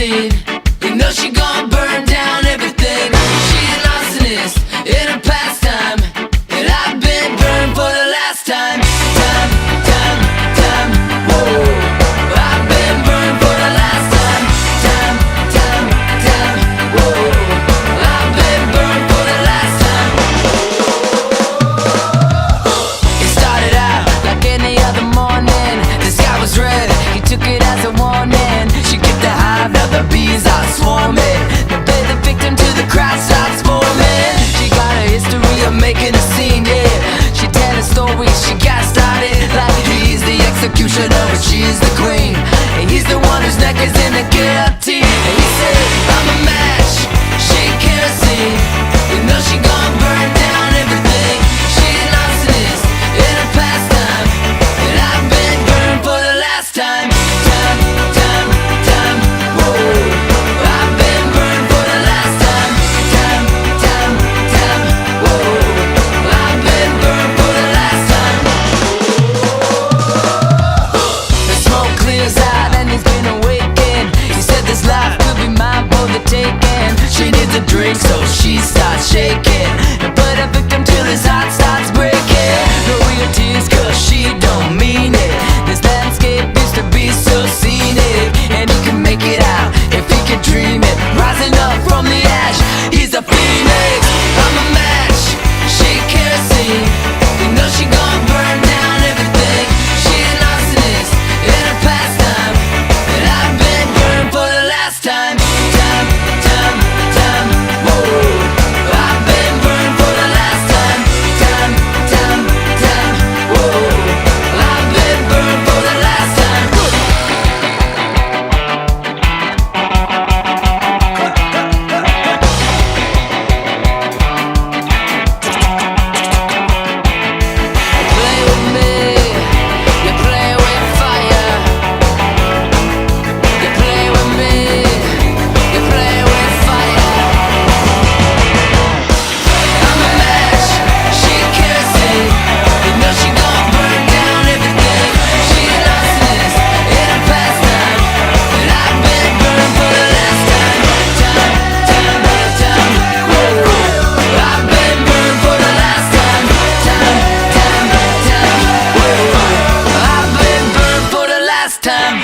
kerosene. You know she gon' burn down everything. She an arsonist in her pastime, and I've been burned for the last time. Whoa. I've been burned for the last time. Whoa. I've been burned for the last time. It started out like any other morning. The sky was red, he took it as a warning. She get the hive, now the bees are swarming. They play the victim till the crowd starts forming. She got a history of making a scene, yeah. She telling stories, she got started like he's the executioner, but she's the queen, and he's the one whose neck is in the guillotine. And he said, I'm a match, she kerosene. You know she gon' burn down everything. She an arsonist in her pastime, and I've been burned for the last time. Whoa. I've been burned for the last time. Whoa. I've been burned for the last time. The smoke clears out and he's been awakened. He said this life could be mine for the taking. She needs a drink, so she starts shaking and put a victim till his heart starts breaking. No real tears, cause she don't mean it. This landscape used to be so scenic, and he can make it out if he can dream it. Rising up from the ash, he's a phoenix. I'm a match, she kerosene. You know she gon' burn down everything. She an arsonist in her pastime, and I've been burned for the last time. Whoa. I've been burned for the last time. Whoa. I've been burned for the last time. Play with me, you play with fire. You play with me, you play with fire. I'm a match, she kerosene. You know she gon' burn down everything. She an arsonist in her pastime, and I've been burned for the last time. Whoa. I've been burned for the last time. Whoa. I've been burned for the last time.